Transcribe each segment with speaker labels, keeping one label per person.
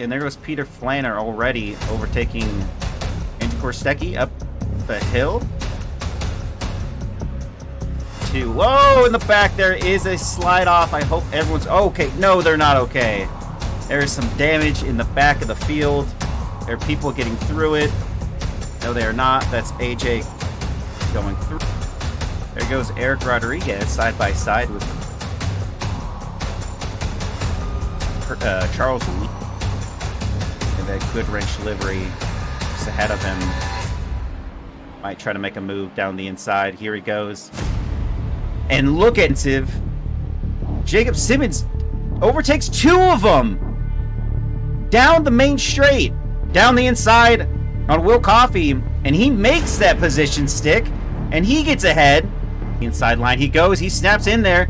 Speaker 1: and there goes Peter Flanner already overtaking Andrew Korstecki up the hill. Whoa, in the back there is a slide off. I hope everyone's okay. No, they're not okay. There is some damage in the back of the field. There are people getting through it. No, they are not. That's AJ going through. There goes Eric Rodriguez side by side with Charles Lee. And that Goodwrench livery just ahead of him. Might try to make a move down the inside. Here he goes. And look at Jacob Simmons overtakes two of them down the main straight, down the inside on Will Coffey, and he makes that position stick, and he gets ahead. The inside line he goes, he snaps in there,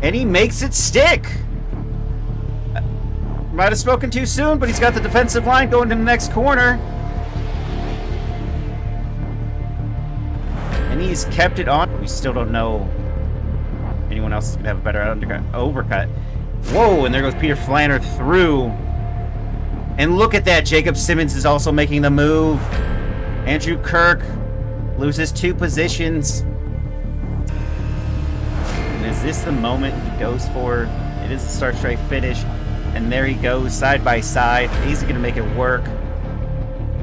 Speaker 1: and he makes it stick. Might have spoken too soon, but he's got the defensive line going to the next corner. And he's kept it on. We still don't know anyone else is going to have a better overcut. Whoa, and there goes Peter Flanner through. And look at that. Jacob Simmons is also making the move. Andrew Kirk loses 2 positions. And is this the moment he goes for? It is a start-straight finish. And there he goes, side by side. He's going to make it work.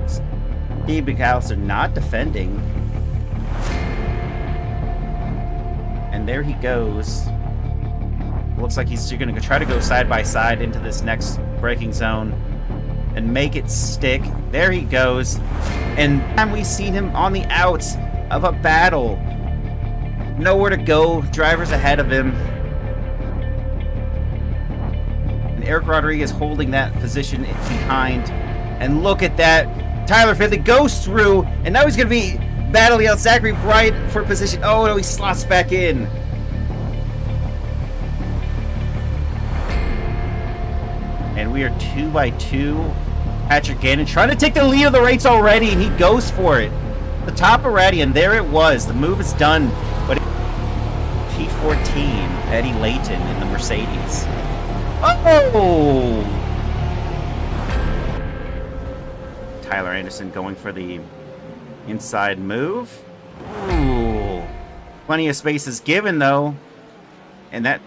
Speaker 1: Steve McAllister not defending. And there he goes. Looks like he's going to try to go side by side into this next braking zone and make it stick. There he goes. And we've seen him on the outs of a battle. Nowhere to go. Drivers ahead of him. And Eric Rodriguez holding that position behind. And look at that. Tyler Finley goes through. And now he's going to be battling out Zachary Bright for position. Oh, no, he slots back in. And we are 2 by 2. Patrick Gannon trying to take the lead of the race already, and he goes for it. The top already, and there it was. The move is done. But P14, Eddie Layton in the Mercedes. Oh! Tyler Anderson going for the inside move. Ooh. Plenty of space is given, though. And that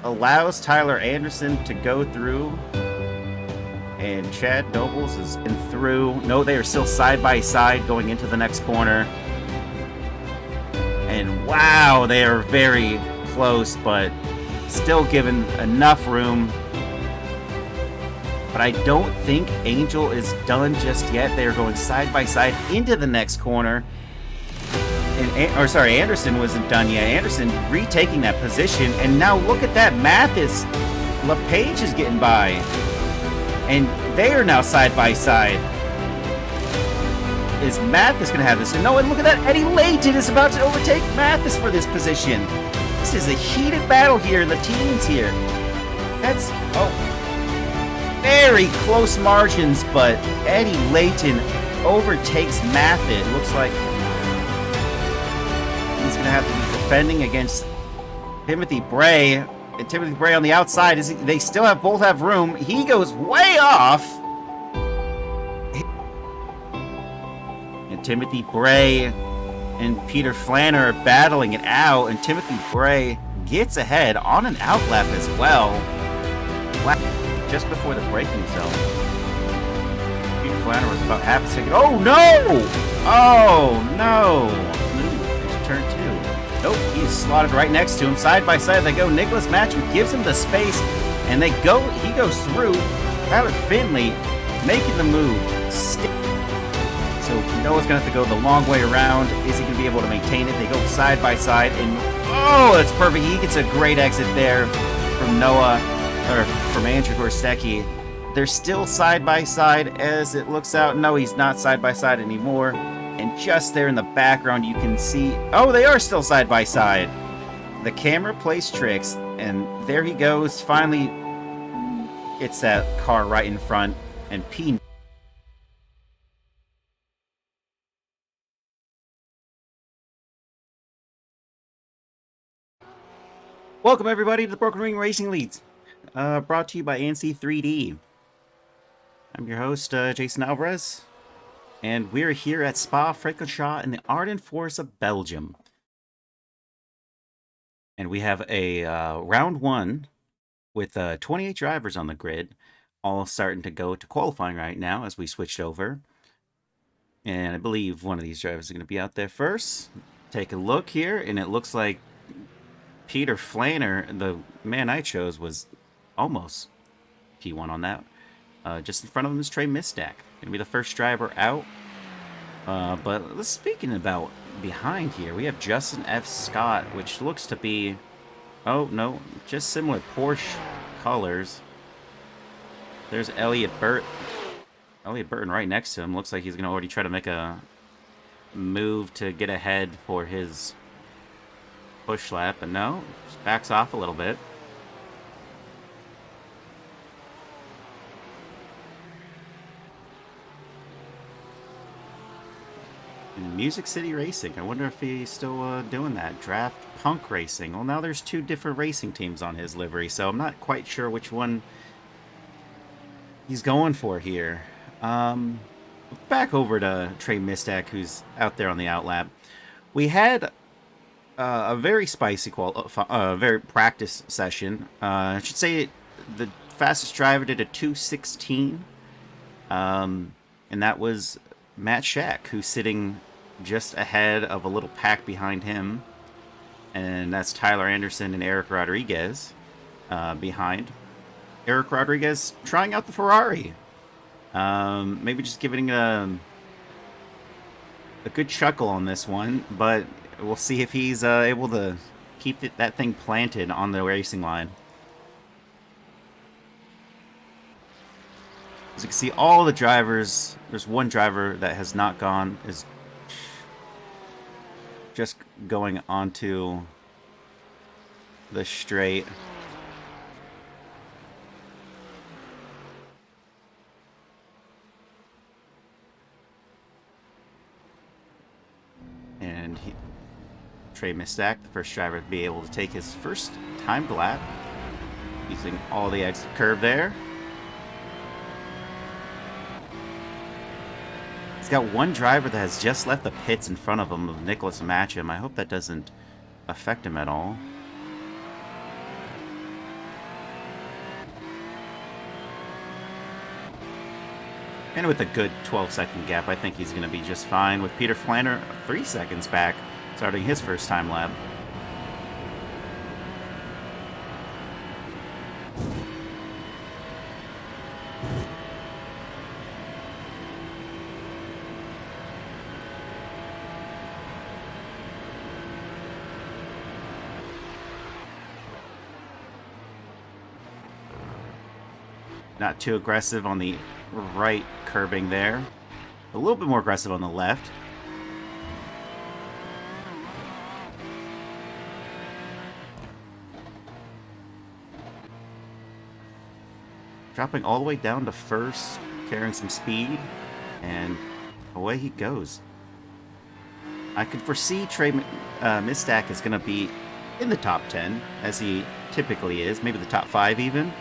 Speaker 1: allows Tyler Anderson to go through. And Chad Nobles is in through. No, they are still side by side going into the next corner. And wow, they are very close, but still given enough room. But I don't think Angel is done just yet. They are going side by side into the next corner. Anderson wasn't done yet. Anderson retaking that position. And now look at that. Mathis, LePage is getting by. And they are now side by side. Is Mathis going to have this? No, and look at that. Eddie Layton is about to overtake Mathis for this position. This is a heated battle here in the teens here. That's, very close margins, but Eddie Layton overtakes Mathis. Looks like he's going to have to be defending against Timothy Bray. And Timothy Bray on the outside. They still both have room. He goes way off. And Timothy Bray and Peter Flanner are battling it out. And Timothy Bray gets ahead on an outlap as well. Just before the braking zone. Peter Flanner was about half a second. Oh no! Oh no! Move into turn 2. Nope, he's slotted right next to him. Side by side they go. Nicholas Matcham gives him the space, and he goes through. Tyler Finley making the move. So Noah's going to have to go the long way around. Is he going to be able to maintain it? They go side by side, and oh, that's perfect. He gets a great exit there from Noah, or from Andrew Korstecki. They're still side by side as it looks out. No, he's not side by side anymore. And just there in the background, you can see, oh, they are still side by side. The camera plays tricks, and there he goes. Finally gets that car right in front, and P. Welcome, everybody, to the Broken Ring Racing Leads. brought to you by ANSE3D. I'm your host, Jason Alvarez, and we're here at Spa-Francorchamps in the Ardennes Forest of Belgium. And we have a round one with 28 drivers on the grid, all starting to go to qualifying right now as we switched over. And I believe one of these drivers is going to be out there first. Take a look here, and it looks like Peter Flanner, the man I chose, was almost P1 on that. Just in front of him is Trey Mistak. Going to be the first driver out. But let's speaking about behind here, we have Justin F. Scott, which looks to be, oh no, just similar Porsche colors. There's Elliott Burton right next to him. Looks like he's going to already try to make a move to get ahead for his push lap, but no, just backs off a little bit. And Music City Racing, I wonder if he's still doing that. Draft Punk Racing. Well, now there's two different racing teams on his livery, so I'm not quite sure which one he's going for here. Back over to Trey Mistak, who's out there on the outlap. We had a very spicy very practice session. I should say the fastest driver did a 2:16, and that was Matt Shack, who's sitting just ahead of a little pack behind him, and that's Tyler Anderson and Eric Rodriguez behind. Eric Rodriguez trying out the Ferrari. Maybe just giving a good chuckle on this one, but we'll see if he's able to keep that thing planted on the racing line. As you can see, all the drivers, there's one driver that has not gone, is just going onto the straight. And Trey Mistak, the first driver to be able to take his first timed lap, using all the exit curb there. He's got one driver that has just left the pits in front of him, of Nicholas Matcham. I hope that doesn't affect him at all. And with a good 12-second gap, I think he's going to be just fine, with Peter Flanner 3 seconds back, starting his first time lap. Not too aggressive on the right curbing there. A little bit more aggressive on the left. Dropping all the way down to first, carrying some speed, and away he goes. I could foresee Trey Mistak is going to be in the top 10, as he typically is, maybe the top 5 even.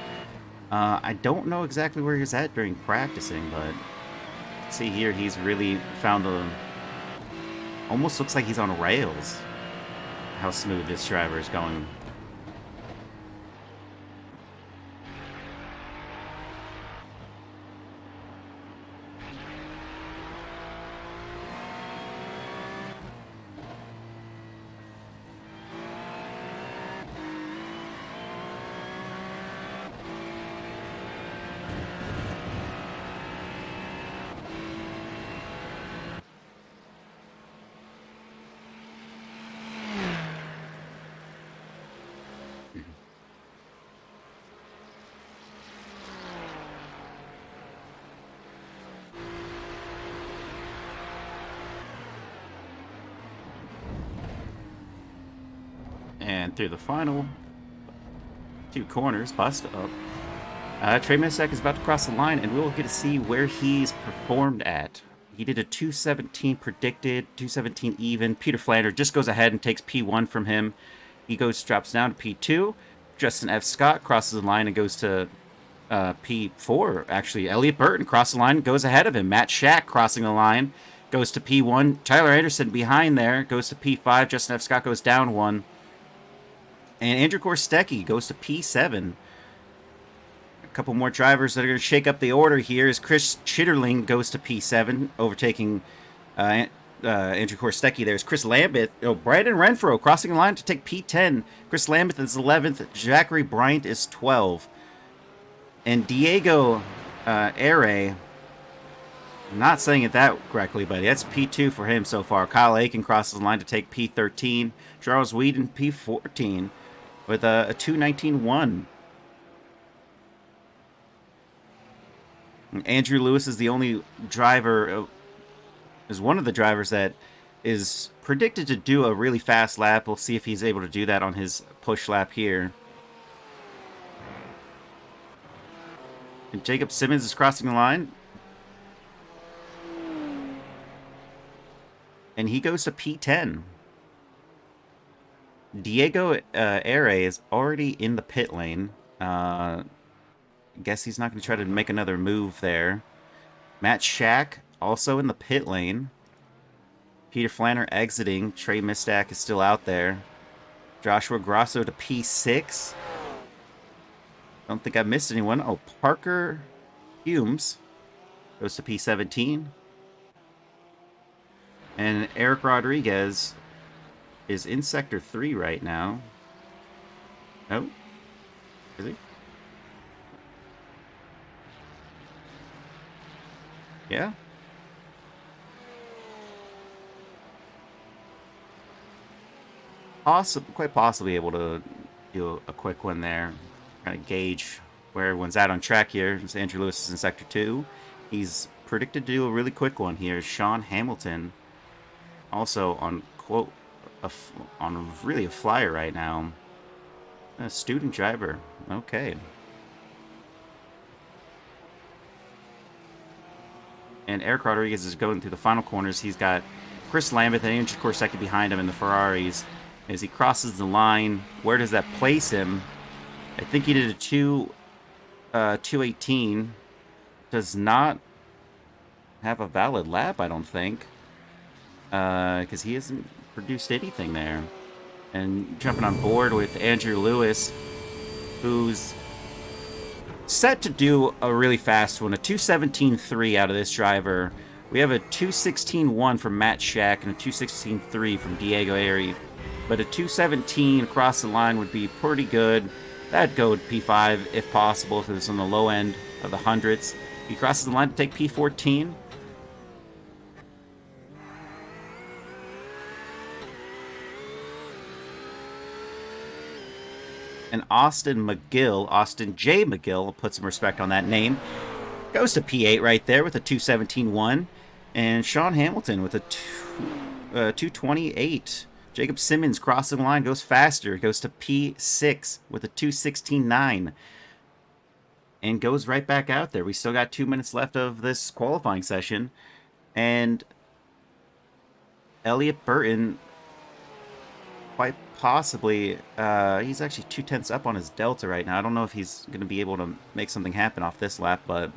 Speaker 1: I don't know exactly where he's at during practicing, but see here, he's really found almost looks like he's on rails. How smooth this driver is going. And through the final 2 corners, bust up. Trey Mistak is about to cross the line, and we'll get to see where he's performed at. He did a 2:17 predicted, 2:17 even. Peter Flanner just goes ahead and takes P1 from him. He drops down to P2. Justin F. Scott crosses the line and goes to P4. Actually, Elliott Burton crosses the line, goes ahead of him. Matt Shack crossing the line, goes to P1. Tyler Anderson behind there, goes to P5. Justin F. Scott goes down 1. And Andrew Korstecki goes to P7. A couple more drivers that are going to shake up the order here as Chris Chitterling goes to P7, overtaking Andrew Korstecki. There's Chris Lambeth. Brandon Renfro crossing the line to take P10. Chris Lambeth is 11th. Zachary Bryant is 12th. And Diego Aire, I'm not saying it that correctly, but that's P2 for him so far. Kyle Aiken crosses the line to take P13. Charles Whedon, P14, with a 2:19.1. Andrew Lewis is the only driver, is one of the drivers that is predicted to do a really fast lap. We'll see if he's able to do that on his push lap here. And Jacob Simmons is crossing the line. And he goes to P10. Diego Aire is already in the pit lane. Guess he's not going to try to make another move there. Matt Shack also in the pit lane. Peter Flanner exiting. Trey Mistack is still out there. Joshua Grosso to P6. Don't think I missed anyone. Oh, Parker Humes goes to P17. And Eric Rodriguez is in Sector 3 right now. Oh, is he? Yeah. Quite possibly able to do a quick one there. Kind of gauge where everyone's at on track here. Since Andrew Lewis is in Sector 2. He's predicted to do a really quick one here. Sean Hamilton, also on really a flyer right now. A student driver. Okay. And Eric Rodriguez is going through the final corners. He's got Chris Lambeth and Andrew Korstecki behind him in the Ferraris. As he crosses the line, where does that place him? I think he did a 2:18. Does not have a valid lap, I don't think. Because he hasn't produced anything there. And jumping on board with Andrew Lewis, who's set to do a really fast one. A 2:17.3 out of this driver. We have a 2:16.1 from Matt Shack and a 2:16.3 from Diego Aire. But a 2:17 across the line would be pretty good. That'd go to P5 if possible, if it was on the low end of the hundreds. He crosses the line to take P14. And Austin J. McGill, put some respect on that name, goes to P8 right there with a 2:17.1. And Sean Hamilton with a 2:28. Jacob Simmons crossing the line, goes faster, goes to P6 with a 2:16.9. And goes right back out there. We still got 2 minutes left of this qualifying session. And Elliott Burton, quite possibly, he's actually 2/10 up on his delta right now. I don't know if he's going to be able to make something happen off this lap, but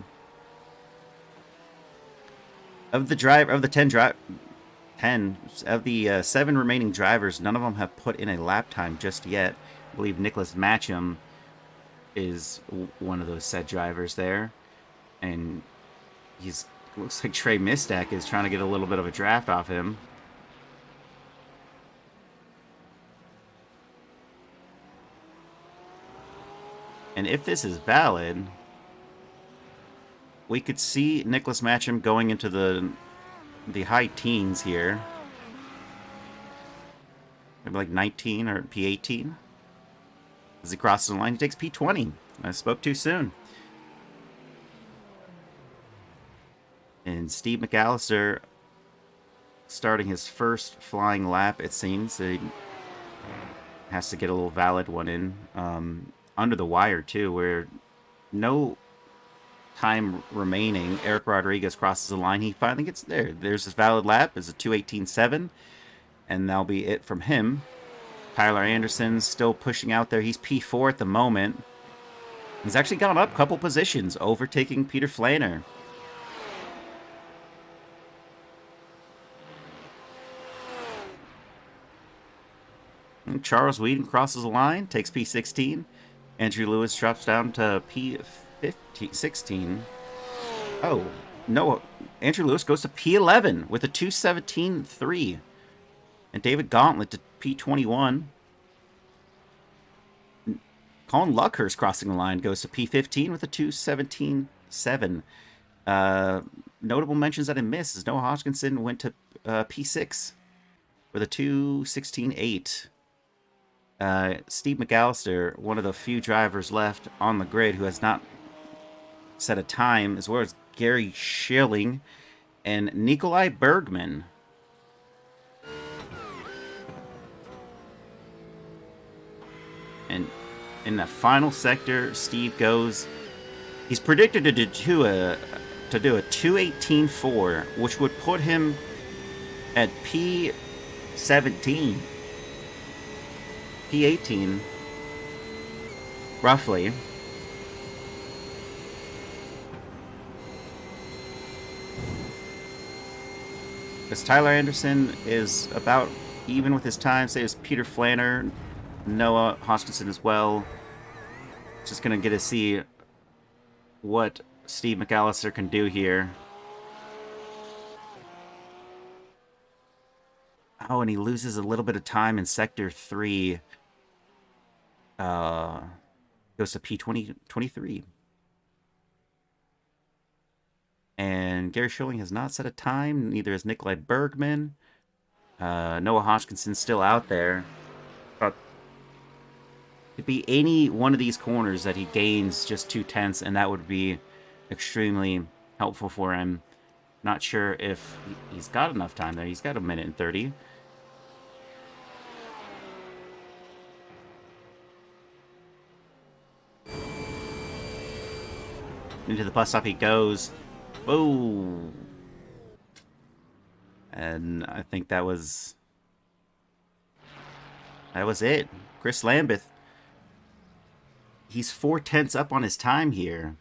Speaker 1: of the 7 remaining drivers, none of them have put in a lap time just yet. I believe Nicholas Matcham is one of those said drivers there, and looks like Trey Mistack is trying to get a little bit of a draft off him. And if this is valid, we could see Nicholas Matcham going into the high teens here. Maybe like 19 or P18. As he crosses the line, he takes P20. I spoke too soon. And Steve McAllister starting his first flying lap, it seems. He has to get a little valid one in. Under the wire, too, where no time remaining. Eric Rodriguez crosses the line. He finally gets there. There's his valid lap. It's a 2:18.7. And that'll be it from him. Tyler Anderson's still pushing out there. He's P4 at the moment. He's actually gone up a couple positions, overtaking Peter Flanner. And Charles Whedon crosses the line, takes P16. Andrew Lewis drops down to P16. Oh, no. Andrew Lewis goes to P11 with a 2:17.3. And David Gauntlet to P21. Colin Luckhurst crossing the line goes to P15 with a 2:17.7. Notable mentions that I missed is Noah Hodgkinson went to P6 with a 2:16.8. Steve McAllister, one of the few drivers left on the grid who has not set a time, as well as Gary Schilling and Nikolai Bergman. And in the final sector, Steve goes. He's predicted to do a 2:18.4, which would put him at P17, P18, roughly. Because Tyler Anderson is about even with his time, say as Peter Flanner, Noah Hodgkinson as well. Just gonna get to see what Steve McAllister can do here. Oh, and he loses a little bit of time in Sector 3. Goes to P23. And Gary Schilling has not set a time. Neither has Nikolai Bergman. Noah Hodgkinson's still out there. But it'd be any one of these corners that he gains just 2/10, and that would be extremely helpful for him. Not sure if he's got enough time there. He's got 1:30. Into the bus stop he goes. Whoa. And I think that was it. Chris Lambeth. He's 4/10 up on his time here.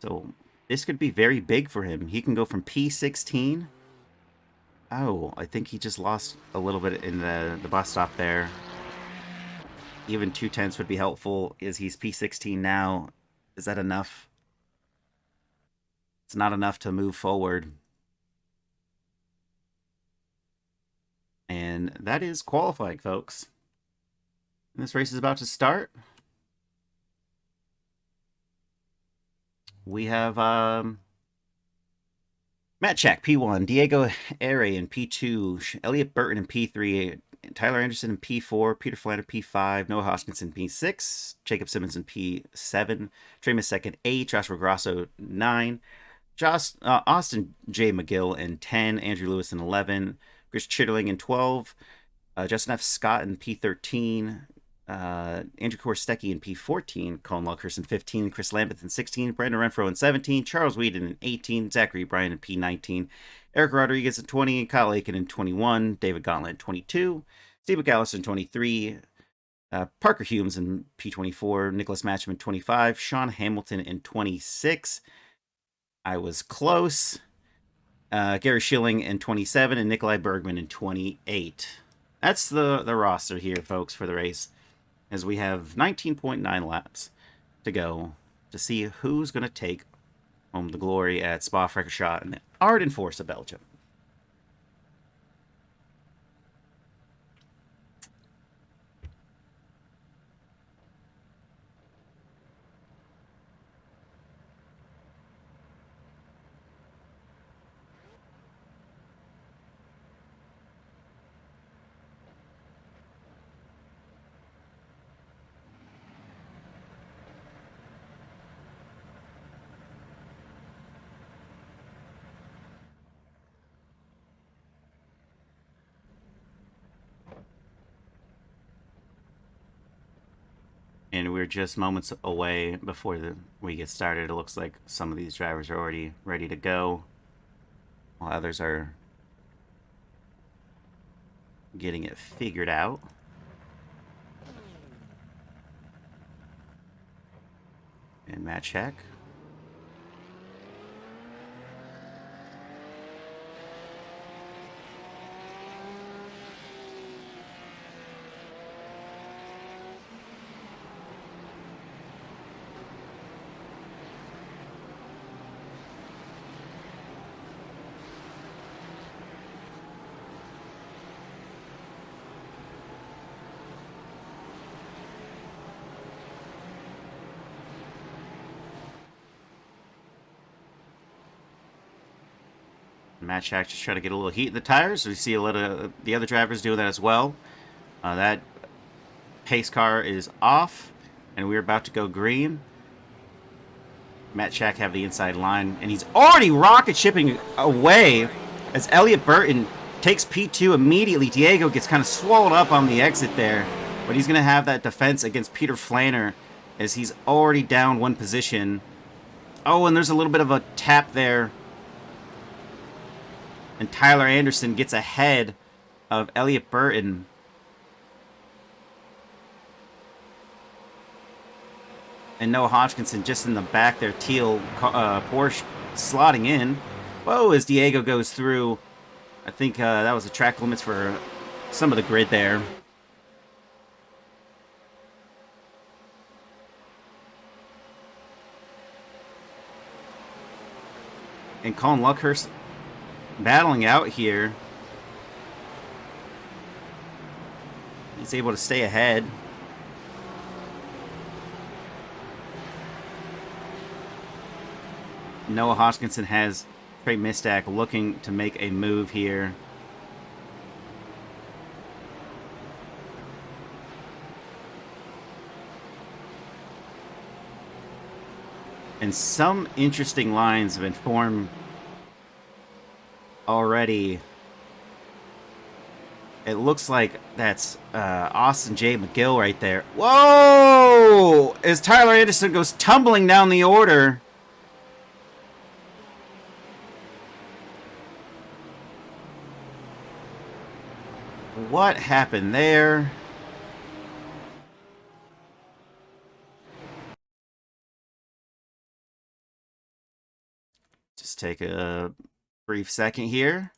Speaker 1: So this could be very big for him. He can go from P16. Oh, I think he just lost a little bit in the bus stop there. Even 2/10 would be helpful. Is he's P16 now? Is that enough? It's not enough to move forward. And that is qualifying, folks. And this race is about to start. We have Matt Check, P1, Diego Aire in P2, Elliot Burton in P3, Tyler Anderson in P4, Peter Flanner P5, Noah Hodgkinson P6, Jacob Simmons in P7, Trey Masek in 8, Joshua Grosso 9, Austin J. McGill in 10, Andrew Lewis in 11, Chris Chitterling in 12, Justin F. Scott in P13, Andrew Korstecki in P14, Colin Luckhurst in 15, Chris Lambeth in 16, Brandon Renfro in 17, Charles Whedon in 18, Zachary Bryan in P19, Eric Rodriguez in 20, Kyle Aiken in 21, David Gauntlet in 22, Steve McAllister in 23, Parker Humes in P24, Nicholas Matcham in 25, Sean Hamilton in 26. I was close. Gary Schilling in 27 and Nikolai Bergman in 28. That's the roster here, folks, for the race. As we have 19.9 laps to go to see who's going to take home the glory at Spa-Francorchamps and the Arden Force of Belgium. And we're just moments away before we get started. It looks like some of these drivers are already ready to go, while others are getting it figured out. Matt Shack. Matt Shack just trying to get a little heat in the tires. We see a lot of the other drivers doing that as well. That pace car is off, and we're about to go green. Matt Shack have the inside line, and he's already rocket shipping away as Elliott Burton takes P2 immediately. Diego gets kind of swallowed up on the exit there, but he's going to have that defense against Peter Flanner as he's already down one position. Oh, and there's a little bit of a tap there. And Tyler Anderson gets ahead of Elliott Burton. And Noah Hodgkinson just in the back there, teal Porsche slotting in. Whoa, as Diego goes through. I think that was the track limits for some of the grid there. And Colin Luckhurst battling out here. He's able to stay ahead. Noah Hodgkinson has Trey Mistack looking to make a move here. And some interesting lines have been formed already. It looks like that's Austin J. McGill right there. Whoa! As Tyler Anderson goes tumbling down the order. What happened there? Just take a brief second here.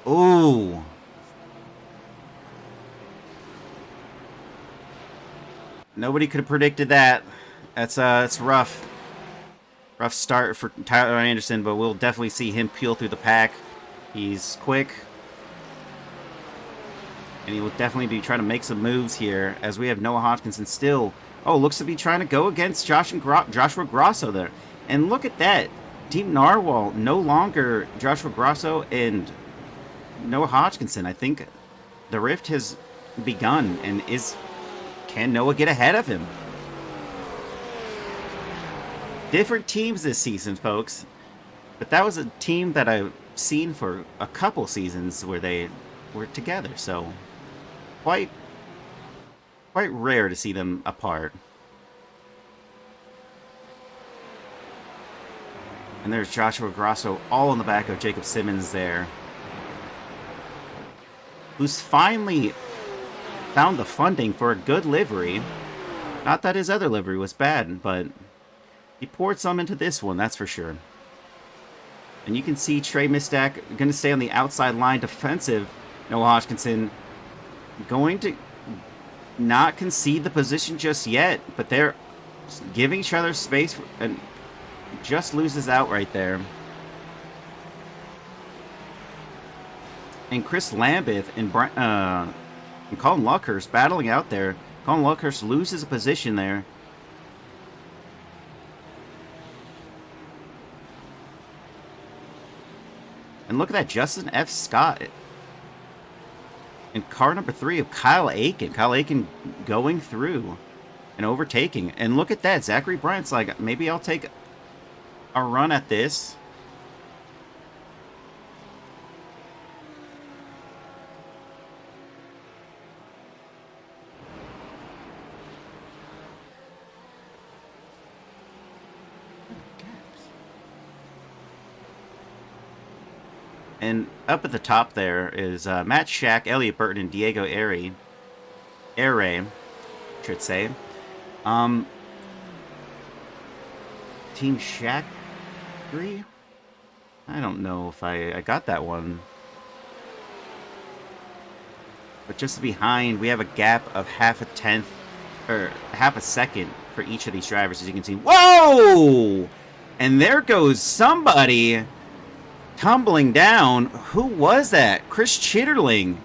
Speaker 1: Ooh. Nobody could have predicted that. That's it's rough. Rough start for Tyler Anderson, but we'll definitely see him peel through the pack. He's quick. And he will definitely be trying to make some moves here as we have Noah Hodgkinson still. Oh, looks to be trying to go against Joshua Grosso there. And look at that. Team Narwhal no longer Joshua Grosso and Noah Hodgkinson. I think the rift has begun, and can Noah get ahead of him? Different teams this season, folks. But that was a team that I've seen for a couple seasons where they were together, so quite rare to see them apart. And there's Joshua Grosso all in the back of Jacob Simmons there, who's finally found the funding for a good livery. Not that his other livery was bad, but he poured some into this one, that's for sure. And you can see Trey Mistack going to stay on the outside line defensive. Noah Hodgkinson going to not concede the position just yet, but they're giving each other space and just loses out right there. And Chris Lambeth and Colin Luckhurst battling out there. Colin Luckhurst loses a position there. And look at that, Justin F. Scott. And car number 3 of Kyle Aiken. Kyle Aiken going through and overtaking. And look at that, Zachary Bryant's like, maybe I'll take a run at this. And up at the top there is Matt Shack, Elliott Burton, and Diego Aire, should say. Team Shack 3? I don't know if I got that one. But just behind, we have a gap of half a tenth, or half a second for each of these drivers, as you can see. Whoa! And there goes somebody tumbling down. Who was that? Chris Chitterling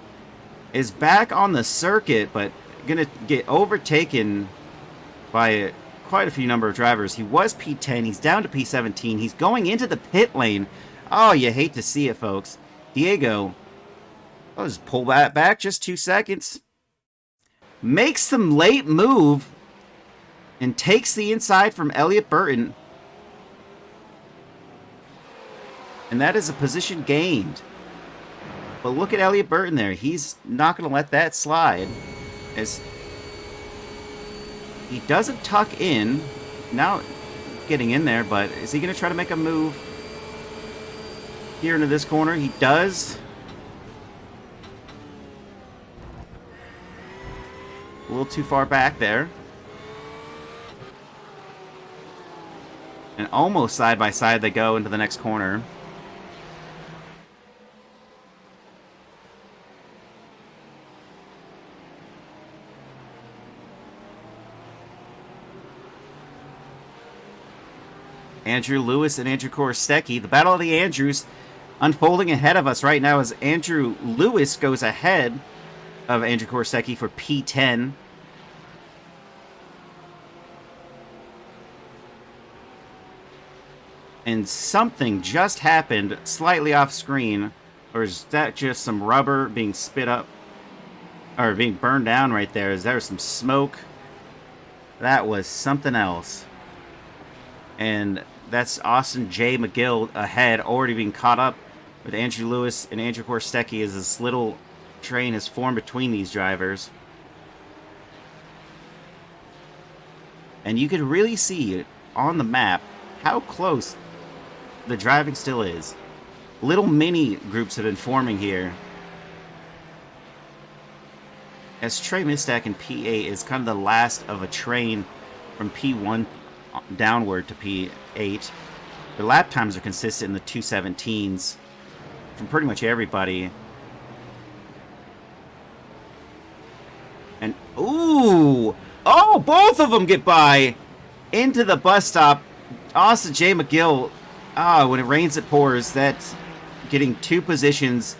Speaker 1: is back on the circuit, but gonna get overtaken by quite a few number of drivers. He was P10. He's down to P17. He's going into the pit lane. Oh, you hate to see it, folks. Diego, I'll just pull that back just 2 seconds. Makes some late move and takes the inside from Elliott Burton. And that is a position gained. But look at Elliott Burton there. He's not going to let that slide. As he doesn't tuck in. Now getting in there, but is he going to try to make a move here into this corner? He does. A little too far back there. And almost side by side they go into the next corner. Andrew Lewis and Andrew Korostecki. The Battle of the Andrews unfolding ahead of us right now as Andrew Lewis goes ahead of Andrew Korostecki for P10. And something just happened slightly off screen. Or is that just some rubber being spit up? Or being burned down right there? Is there some smoke? That was something else. And that's Austin J. McGill ahead, already being caught up with Andrew Lewis and Andrew Korostecki as this little train has formed between these drivers. And you can really see on the map how close the driving still is. Little mini groups have been forming here. As Trey Mistak in P8 is kind of the last of a train from P1 downward to P8. The lap times are consistent in the 2:17s from pretty much everybody. And ooh, oh, both of them get by into the bus stop. Austin J. McGill, when it rains it pours. That's getting 2 positions.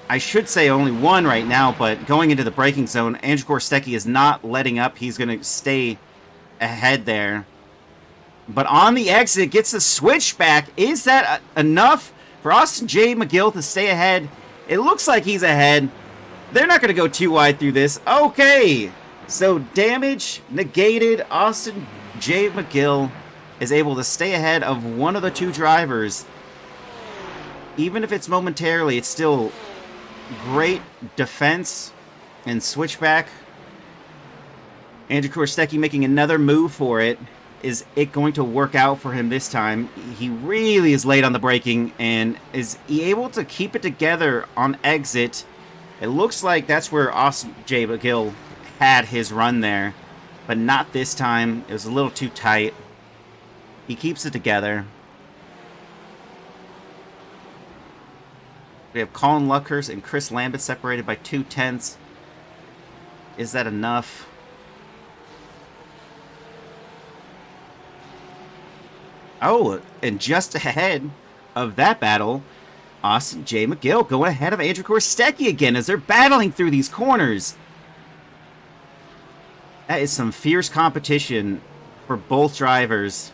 Speaker 1: I should say only 1 right now, but going into the braking zone, Andrew Korostecki is not letting up. He's going to stay ahead there. But on the exit, gets the switchback. Is that enough for Austin J. McGill to stay ahead? It looks like he's ahead. They're not going to go too wide through this. Okay, so damage negated. Austin J. McGill is able to stay ahead of one of the 2 drivers. Even if it's momentarily, it's still great defense and switchback. Andrew Korostecki making another move for it. Is it going to work out for him this time? He really is late on the braking, and is he able to keep it together on exit? It looks like that's where Austin J. McGill had his run there, but not this time. It was a little too tight. He keeps it together. We have Colin Luckhurst and Chris Lambert separated by 2/10. Is that enough? Oh, and just ahead of that battle, Austin J. McGill going ahead of Andrew Korostecki again as they're battling through these corners. That is some fierce competition for both drivers.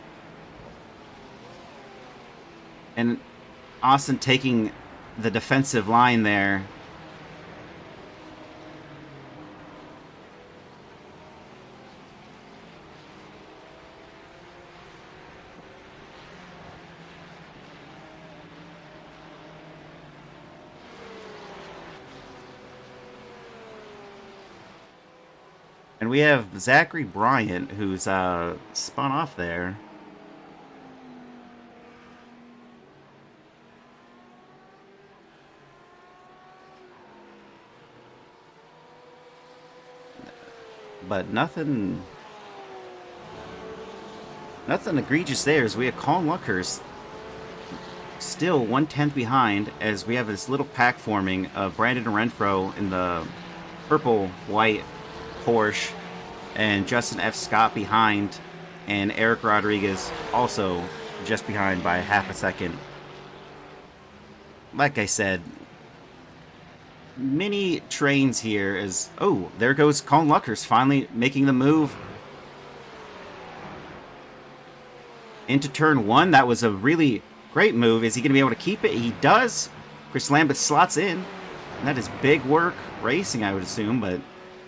Speaker 1: And Austin taking the defensive line there. And we have Zachary Bryant, who's spun off there. But nothing nothing egregious there, as we have Colin Luckhurst still 1/10 behind, as we have this little pack forming of Brandon Renfro in the purple-white Porsche, and Justin F. Scott behind, and Eric Rodriguez also just behind by half a second. Like I said, mini trains here is... Oh, there goes Colin Luckhurst finally making the move into turn 1. That was a really great move. Is he going to be able to keep it? He does. Chris Lambert slots in. And that is big work racing, I would assume, but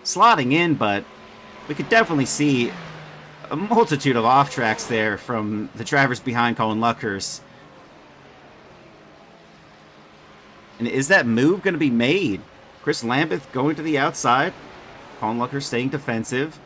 Speaker 1: slotting in, but we could definitely see a multitude of off tracks there from the drivers behind Colin Luckhurst. And is that move going to be made? Chris Lambeth going to the outside. Colin Luckhurst staying defensive.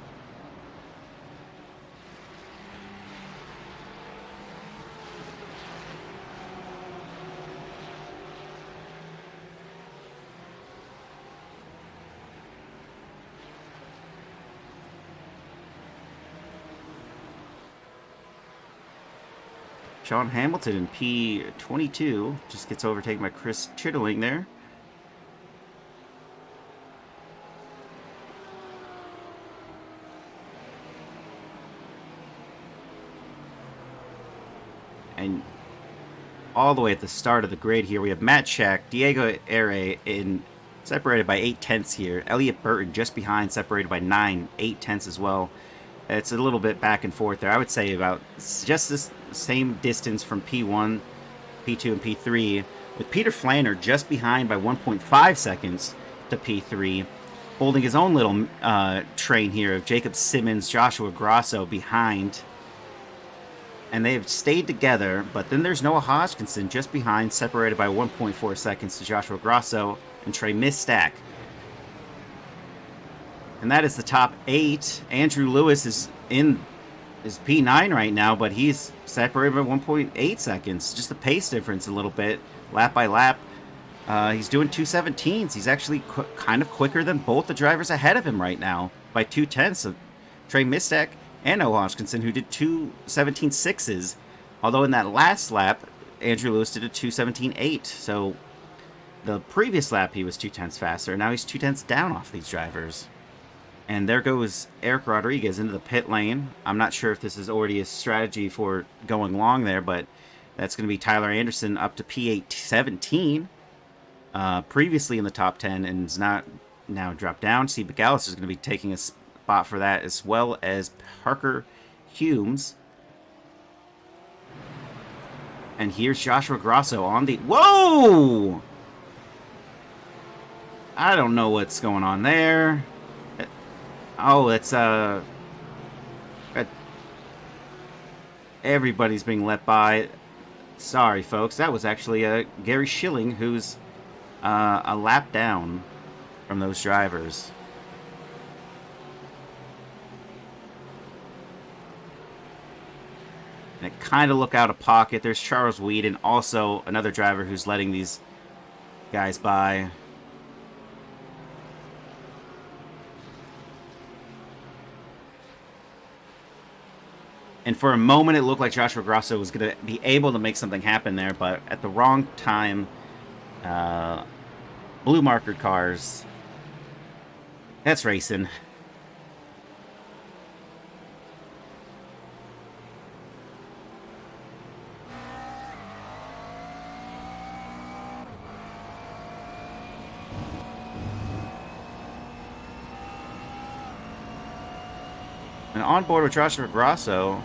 Speaker 1: Sean Hamilton in P22 just gets overtaken by Chris Chittling there. And all the way at the start of the grid here, we have Matt Shack, Diego Ere in separated by 8/10 here. Elliot Burton just behind, separated by 8/10 as well. It's a little bit back and forth there. I would say about just this same distance from P1, P2, and P3, with Peter Flanner just behind by 1.5 seconds to P3, holding his own little train here of Jacob Simmons, Joshua Grosso behind. And they've stayed together, but then there's Noah Hodgkinson just behind, separated by 1.4 seconds to Joshua Grosso and Trey Mistack. And that is the top 8. Andrew Lewis is in his P9 right now, but he's separated by 1.8 seconds. Just the pace difference a little bit, lap by lap. He's doing 2:17s. He's actually kind of quicker than both the drivers ahead of him right now by 2/10 of Trey Mistack and Noah Hodgkinson, who did 2:17.6s. Although in that last lap, Andrew Lewis did a 2:17.8. So the previous lap he was 2/10 faster. Now he's 2/10 down off these drivers. And there goes Eric Rodriguez into the pit lane. I'm not sure if this is already a strategy for going long there, but that's going to be Tyler Anderson up to P8:17. Previously in the top 10 and is not now dropped down. Steve McAllister is going to be taking a spot for that, as well as Parker Humes. And here's Joshua Grosso on the... Whoa! I don't know what's going on there. Oh, it's everybody's being let by. Sorry, folks. That was actually Gary Schilling, who's a lap down from those drivers. And it kind of look out of pocket. There's Charles Whedon, also another driver who's letting these guys by. And for a moment, it looked like Joshua Grosso was going to be able to make something happen there, but at the wrong time, blue marker cars. That's racing. And on board with Joshua Grosso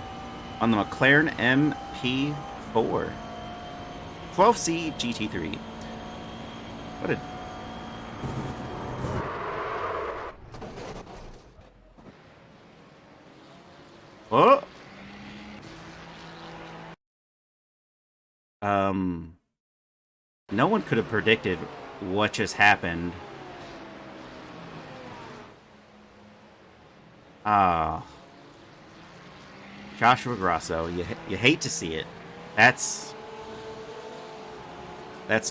Speaker 1: on the McLaren MP4 12C GT3. What a... Oh! No one could have predicted what just happened. Joshua Grosso, you hate to see it. That's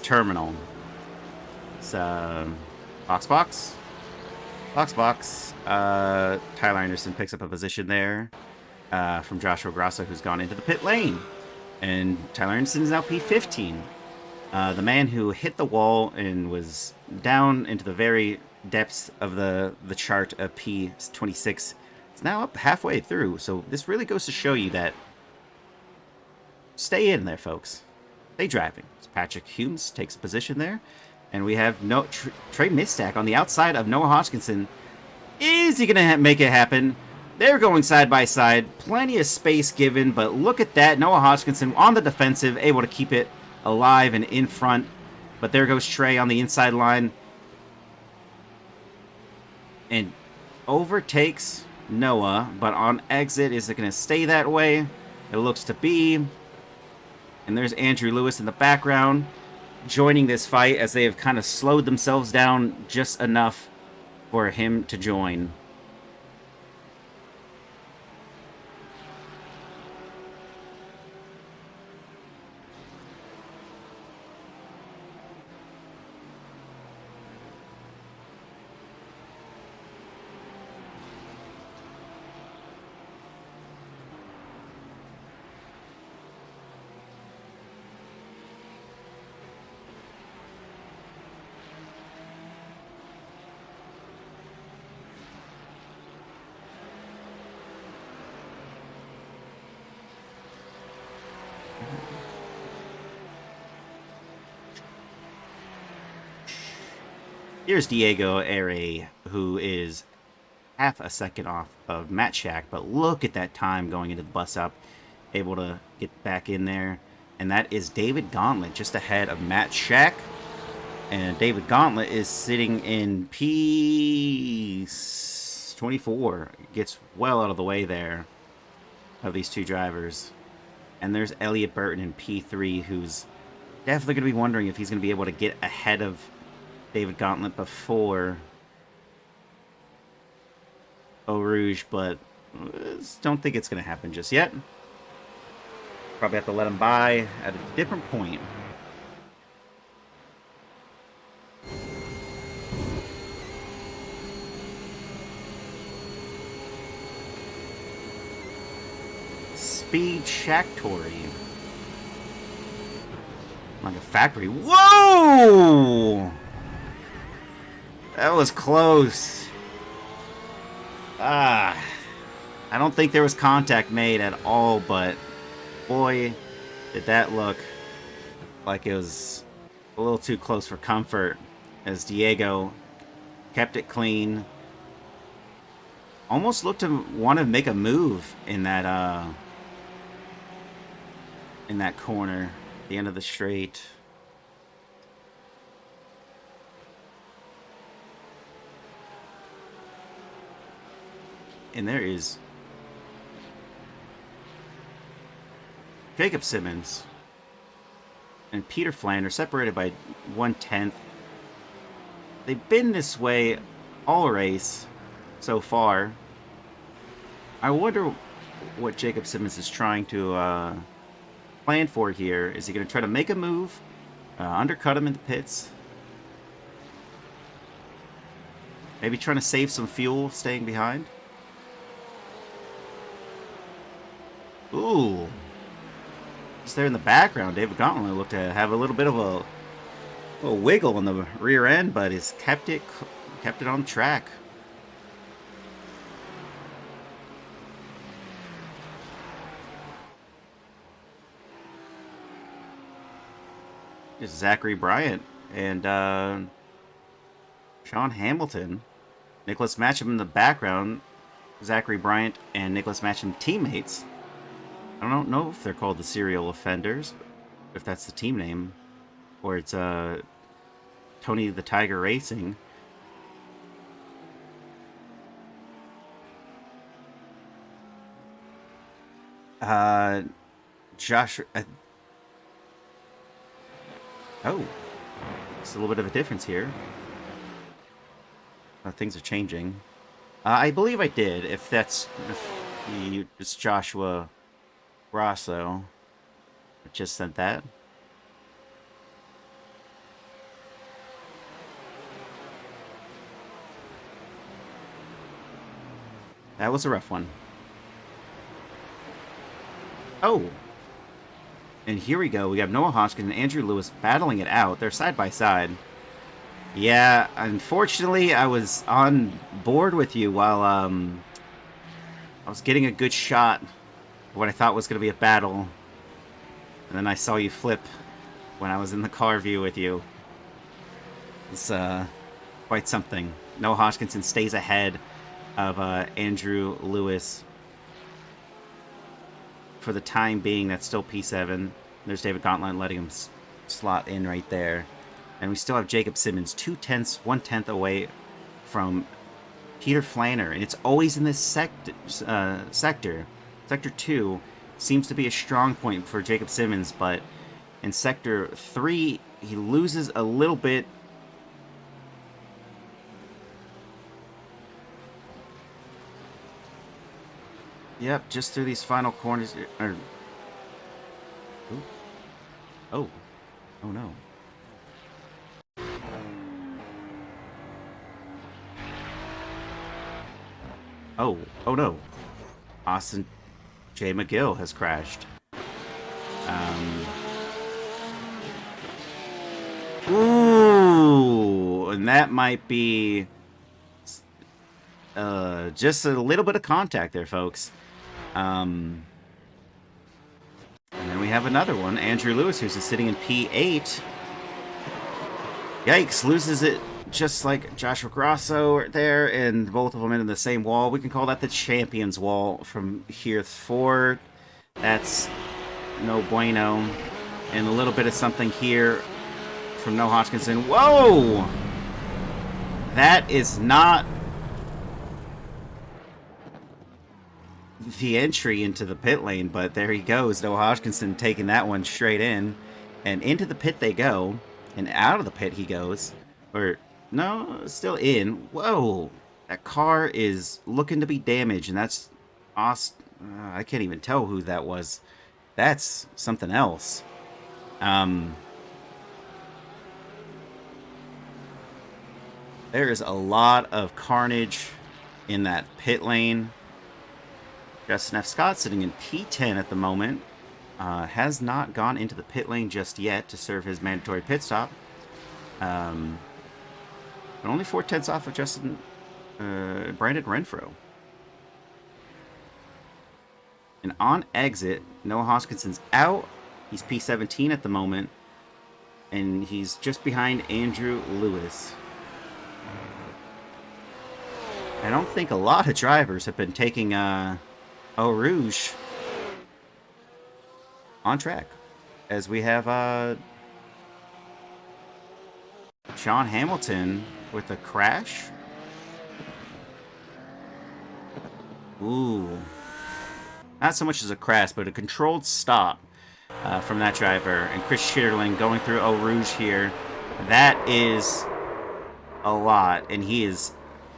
Speaker 1: terminal. It's box. Tyler Anderson picks up a position there. from Joshua Grasso, who's gone into the pit lane. And Tyler Anderson is now P15. The man who hit the wall and was down into the very depths of the chart of P26 is now up halfway through. So this really goes to show you that stay in there, folks. Stay driving. So Patrick Humes takes a position there. And we have Trey Mistack on the outside of Noah Hodgkinson. Is he going to make it happen? They're going side by side. Plenty of space given, but look at that. Noah Hodgkinson on the defensive, able to keep it alive and in front. But there goes Trey on the inside line. And overtakes Noah, but on exit, is it going to stay that way? It looks to be. And there's Andrew Lewis in the background joining this fight as they have kind of slowed themselves down just enough for him to join. Here's Diego Ere, who is half a second off of Matt Shack, but look at that time going into the bus up, able to get back in there. And that is David Gauntlet just ahead of Matt Shack. And David Gauntlet is sitting in P24. Gets well out of the way there of these two drivers. And there's Elliot Burton in P3, who's definitely going to be wondering if he's going to be able to get ahead of David Gauntlet before Eau Rouge, but don't think it's going to happen just yet. Probably have to let him by at a different point. Speed Shactory. Like a factory. Whoa! That was close. I don't think there was contact made at all, but boy, did that look like it was a little too close for comfort as Diego kept it clean. Almost looked to want to make a move in that corner, the end of the straight. And there is Jacob Simmons and Peter Flanders separated by 1/10. They've been this way all race so far. I wonder what Jacob Simmons is trying to plan for here. Is he going to try to make a move, undercut him in the pits? Maybe trying to save some fuel, staying behind? Ooh. Just there in the background, David Gauntlet looked to have a little bit of a wiggle in the rear end, but he's kept it on track. It's Zachary Bryant and Sean Hamilton. Nicholas Matcham in the background. Zachary Bryant and Nicholas Matcham teammates. I don't know if they're called the Serial Offenders, if that's the team name, or it's Tony the Tiger Racing. Josh. Oh, it's a little bit of a difference here. Things are changing. I believe I did. If it's Joshua Grasso, I just sent that. That was a rough one. Oh. And here we go. We have Noah Hoskins and Andrew Lewis battling it out. They're side by side. Yeah, unfortunately, I was on board with you while I was getting a good shot of what I thought was going to be a battle. And then I saw you flip when I was in the car view with you. It's quite something. Noah Hodgkinson stays ahead of Andrew Lewis. For the time being, that's still P7. There's David Gauntlet letting him slot in right there. And we still have Jacob Simmons 1/10 away from Peter Flanner. And it's always in this sector. Sector 2 seems to be a strong point for Jacob Simmons, but in Sector 3, he loses a little bit. Yep, just through these final corners. Oh no. Oh no. Austin J. McGill has crashed. Ooh, and that might be just a little bit of contact there, folks. And then we have another one, Andrew Lewis, who's just sitting in P8. Yikes, loses it just like Joshua Grosso right there, and both of them in the same wall. We can call that the Champions Wall from here forward. That's no bueno. And a little bit of something here from Noah Hodgkinson. Whoa! That is not the entry into the pit lane, but there he goes. Noah Hodgkinson taking that one straight in. And into the pit they go. And out of the pit he goes. Or, no, still in. Whoa! That car is looking to be damaged, and that's awesome. I can't even tell who that was. That's something else. There is a lot of carnage in that pit lane. Justin F. Scott sitting in P10 at the moment. Has not gone into the pit lane just yet to serve his mandatory pit stop. But only 4/10 off of Brandon Renfro. And on exit, Noah Hoskinson's out. He's P17 at the moment. And he's just behind Andrew Lewis. I don't think a lot of drivers have been taking Eau Rouge on track. As we have Sean Hamilton with a crash. Ooh. Not so much as a crash, but a controlled stop from that driver. And Chris Schitterling going through Eau Rouge here. That is a lot. And he is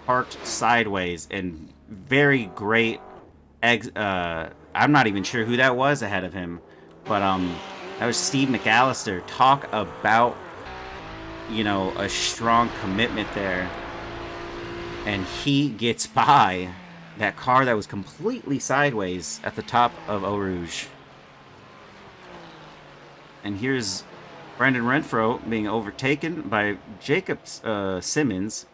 Speaker 1: parked sideways. And very great... I'm not even sure who that was ahead of him. But that was Steve McAllister. Talk about, you know, a strong commitment there. And he gets by that car that was completely sideways at the top of Eau Rouge. And here's Brandon Renfro being overtaken by Jacob Simmons.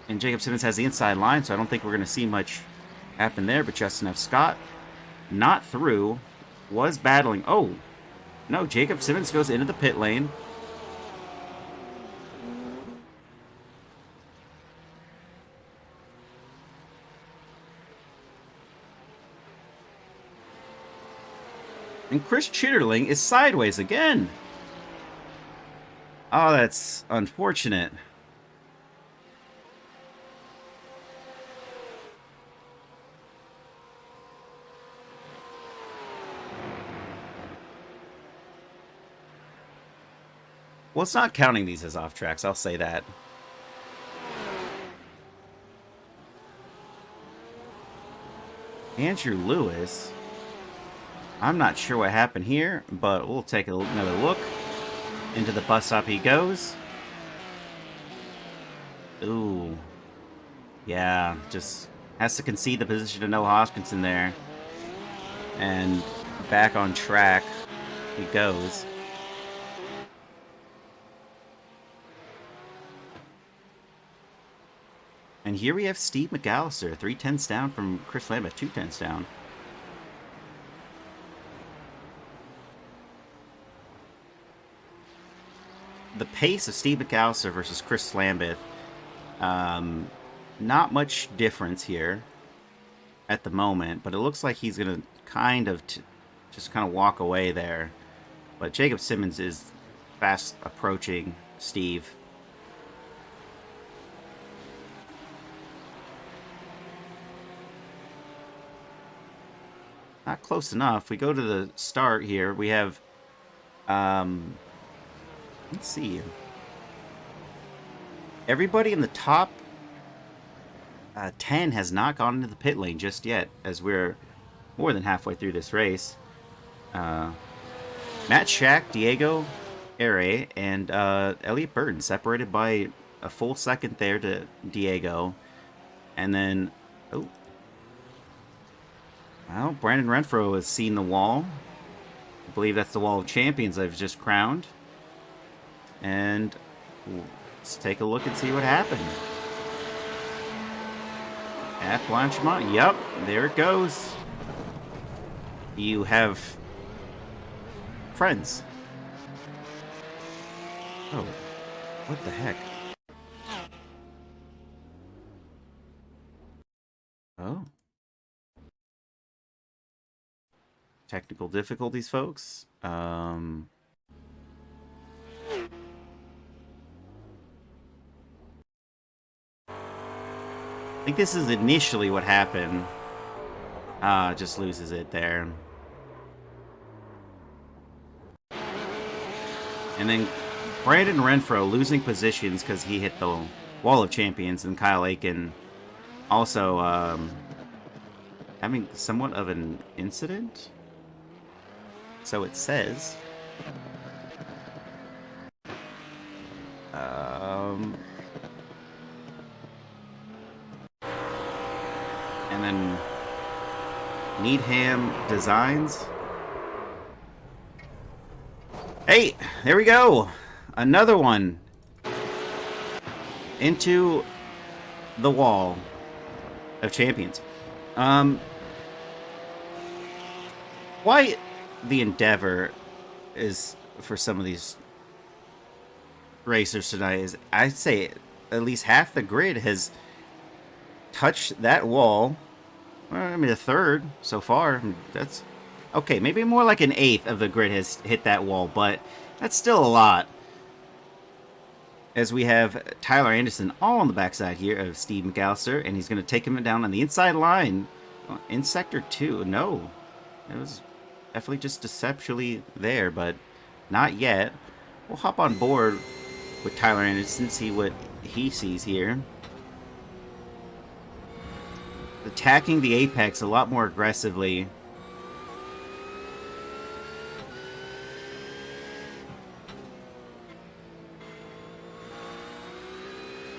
Speaker 1: And Jacob Simmons has the inside line, so I don't think we're going to see much happen there. But Justin F. Scott, not through, was battling. Oh, no, Jacob Simmons goes into the pit lane. And Chris Chitterling is sideways again. Oh, that's unfortunate. Well, it's not counting these as off tracks, I'll say that. Andrew Lewis. I'm not sure what happened here, but we'll take another look. Into the bus stop he goes. Ooh. Yeah, just Has to concede the position to Noah Hoskinson there. And back on track he goes. And here we have Steve McAllister, 3/10 down from Chris Lambert, 2/10 down. The pace of Steve McAllister versus Chris Lambert, not much difference here at the moment, but it looks like he's going to kind of just kind of walk away there. But Jacob Simmons is fast approaching Steve. Not close enough. We go to the start here. We have, let's see. Everybody in the top 10 has not gone into the pit lane just yet, as we're more than halfway through this race. Matt Shack, Diego Ere, and Elliot Burton separated by a full second there to Diego. And then, oh, well, Brandon Renfro has seen the wall. I believe that's the wall of champions I've just crowned. And let's take a look and see what happened. At Blanchimont, yep, there it goes. You have friends. Oh, what the heck? Oh. Technical difficulties, folks. I think this is initially what happened. Just loses it there. And then Brandon Renfro losing positions because he hit the wall of champions, and Kyle Aiken also having somewhat of an incident. So it says. And then Needham Designs. Hey, there we go. Another one into the wall of champions. Why the endeavor is for some of these racers tonight is, I'd say at least half the grid has touched that wall. Well, I mean, a third so far. That's okay. Maybe more like an eighth of the grid has hit that wall, but that's still a lot. As we have Tyler Anderson all on the backside here of Steve McAllister, and he's going to take him down on the inside line in Sector 2. No, it was definitely just deceptually there, but not yet. We'll hop on board with Tyler Anderson, see what he sees here. Attacking the apex a lot more aggressively.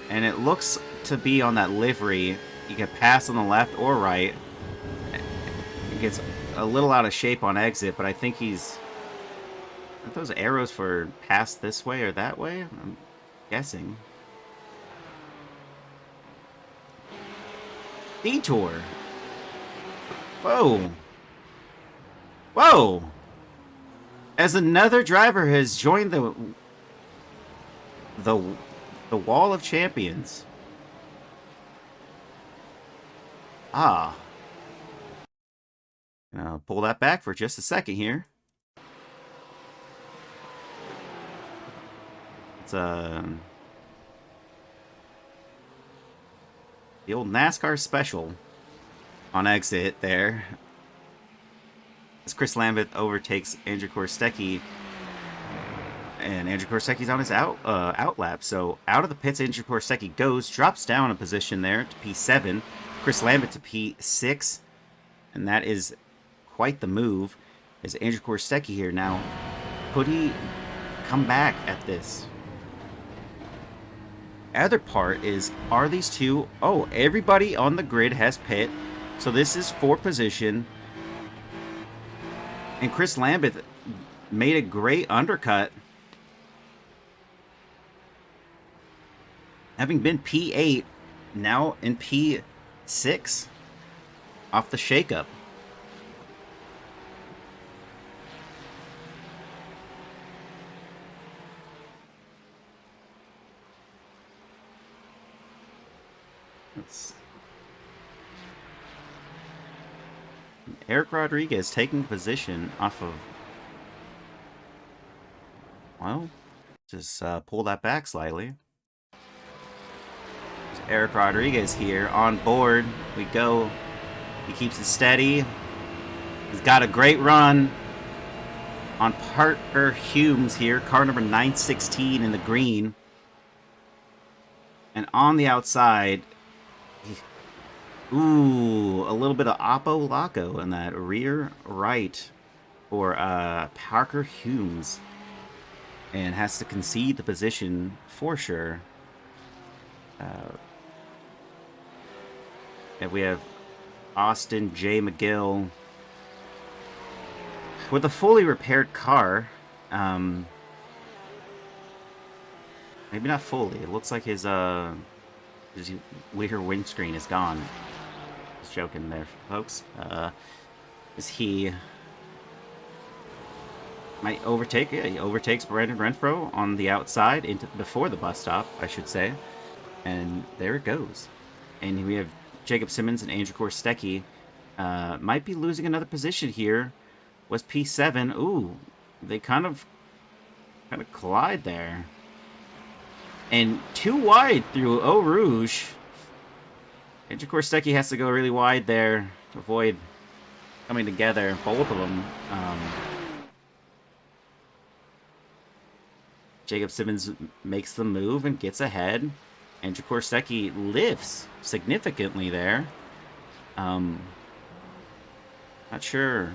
Speaker 1: And it looks to be on that livery. You can pass on the left or right. It gets a little out of shape on exit, but I think he's... Are those arrows for pass this way or that way? I'm guessing. Detour. Whoa. Whoa. As another driver has joined the wall of champions. Ah. I'll pull that back for just a second here. It's the old NASCAR special on exit there. As Chris Lambert overtakes Andrew Korstecki. And Andrew Korstecki's on his out lap. So out of the pits, Andrew Korstecki goes, drops down a position there to P7. Chris Lambert to P6. And that is quite the move. As Andrew Korstecki here now. Could he come back at this? other part is, are these two... Oh, everybody on the grid has pit. So this is for position. And Chris Lambeth made a great undercut. Having been P8, now in P6 off the shakeup. Eric Rodriguez taking position off of... Well, just pull that back slightly. There's Eric Rodriguez here on board. We go. He keeps it steady. He's got a great run on Parker Humes here. Car number 916 in the green. And on the outside... Ooh, a little bit of Oppo Loco in that rear right for Parker Humes. And has to concede the position for sure. And we have Austin J. McGill with a fully repaired car. Maybe not fully. It looks like his rear windscreen is gone. Just joking there, folks. Is he might overtake? Yeah, he overtakes Brandon Renfro on the outside before the bus stop, I should say. And there it goes. And we have Jacob Simmons and Andrew Korstecki. Might be losing another position here. Was P7. Ooh, they kind of collide there. And too wide through Eau Rouge. Andrew Korstecki has to go really wide there to avoid coming together. Both of them. Jacob Simmons makes the move and gets ahead. Andrew Korstecki lifts significantly there. Not sure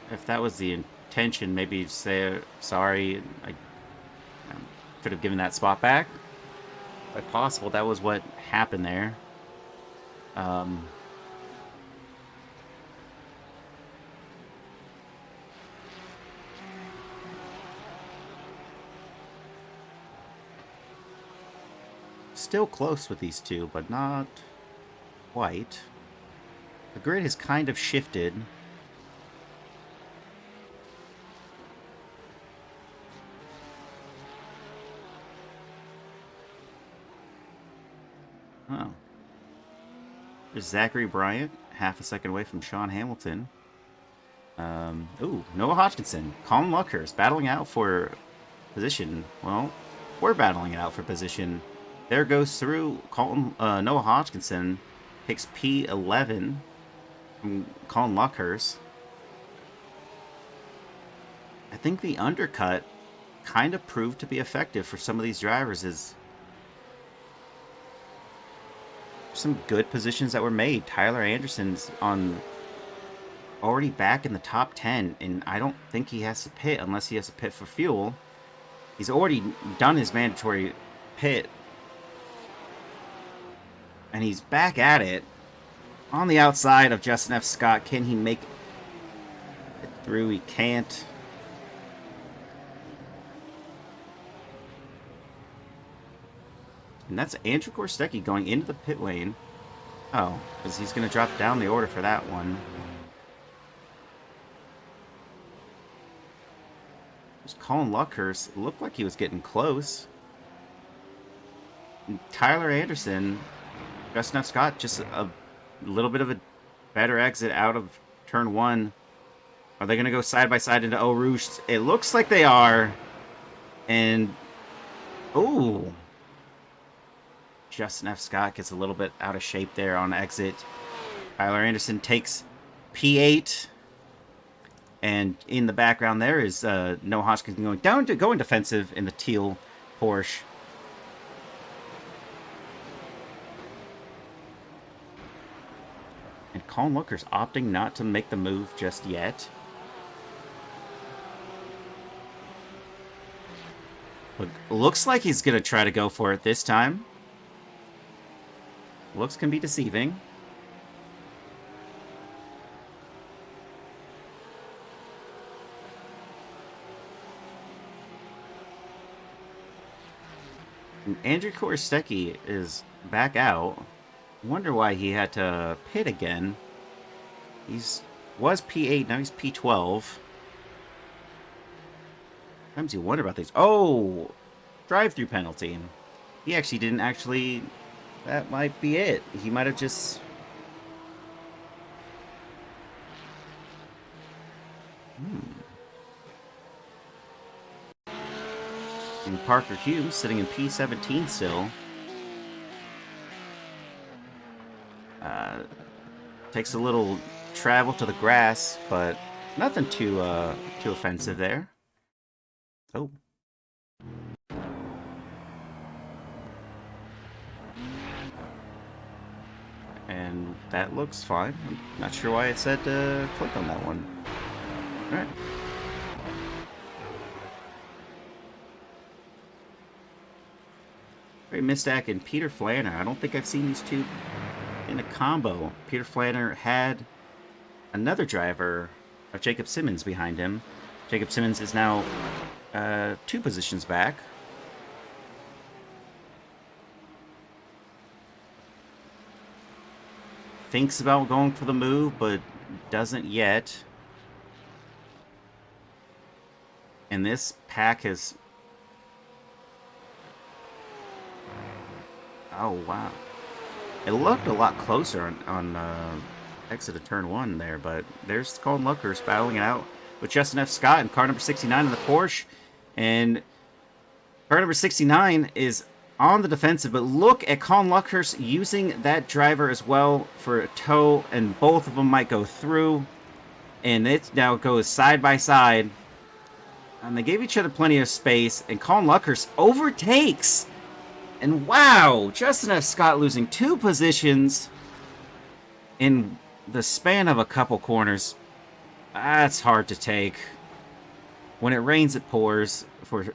Speaker 1: if that was the intention. Maybe say sorry. I could have given that spot back. If possible, that was what happened there. Still close with these two, but not quite. The grid has kind of shifted. Oh. There's Zachary Bryant, half a second away from Sean Hamilton. Ooh, Noah Hodgkinson, Colin Luckhurst battling out for position. Well, we're battling it out for position. There goes through Noah Hodgkinson, picks P11 from Colin Luckhurst. I think the undercut kind of proved to be effective for some of these drivers. Is some good positions that were made. Tyler Anderson's already back in the top 10, and I don't think he has to pit unless he has to pit for fuel. He's already done his mandatory pit. And he's back at it. On the outside of Justin F. Scott. Can he make it through? He can't. And that's Andrew Korstecki going into the pit lane. Oh, because he's going to drop down the order for that one. There's Colin Luckhurst. Looked like he was getting close. And Tyler Anderson... Justin F. Scott, just a little bit of a better exit out of turn one. Are they going to go side by side into Eau Rouge? It looks like they are. And, ooh. Justin F. Scott gets a little bit out of shape there on exit. Tyler Anderson takes P8. And in the background there is Noah Hodgkinson going defensive in the teal Porsche. And Colin Luckhurst opting not to make the move just yet. But looks like he's going to try to go for it this time. Looks can be deceiving. And Andrew Korostecki is back out. Wonder why he had to pit again. Was P8, now he's P12. Sometimes you wonder about these. Oh, drive-through penalty. He actually didn't actually. That might be it. He might have just. And Parker Hughes sitting in P17 still. Takes a little travel to the grass, but nothing too offensive there. Oh. And that looks fine. I'm not sure why it said to click on that one. Alright. Ray Mistack and Peter Flanner. I don't think I've seen these two in a combo. Peter Flanner had another driver of Jacob Simmons behind him. Jacob Simmons is now 2 positions back. Thinks about going for the move, but doesn't yet. And this pack has... Oh, wow. It looked a lot closer on exit of turn 1 there, but there's Colin Luckhurst battling it out with Justin F. Scott and car number 69 in the Porsche. And car number 69 is on the defensive, but look at Colin Luckhurst using that driver as well for a tow, and both of them might go through. And it now goes side by side. And they gave each other plenty of space, and Colin Luckhurst overtakes. And wow, Justin F. Scott losing 2 positions in the span of a couple corners. That's hard to take. When it rains, it pours for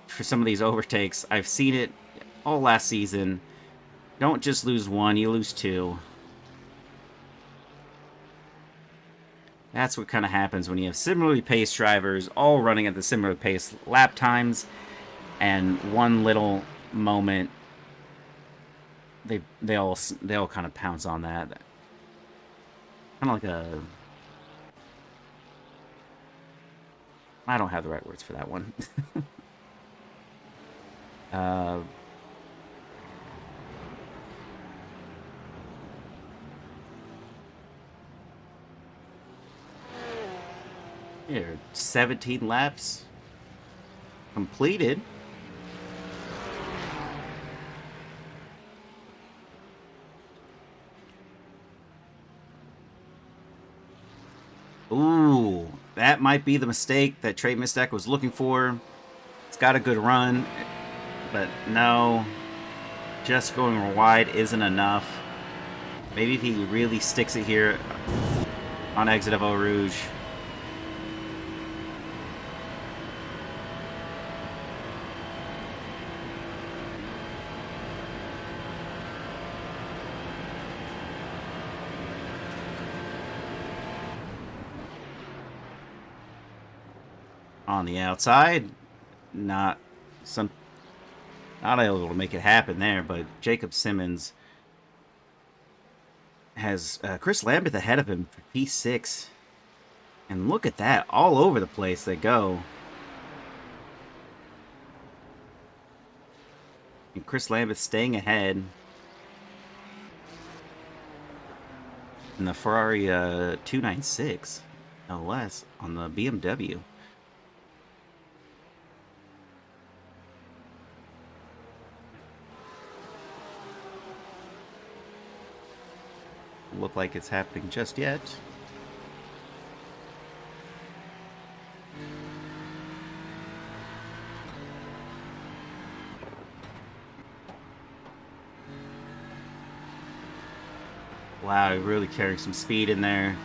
Speaker 1: some of these overtakes. I've seen it all last season. Don't just lose 1, you lose 2. That's what kind of happens when you have similarly paced drivers all running at the similar pace lap times, and one little moment they all kind of pounce on that. Kind of like a... I don't have the right words for that one. Here, 17 laps completed. Ooh, that might be the mistake that Trey Mistack was looking for. It's got a good run, but no, just going wide isn't enough. Maybe if he really sticks it here on exit of Eau Rouge. On the outside, not able to make it happen there, but Jacob Simmons has Chris Lambeth ahead of him for P6. And look at that, all over the place they go. And Chris Lambeth staying ahead. In the Ferrari 296, no less, on the BMW. Look like it's happening just yet. Wow, really carrying some speed in there.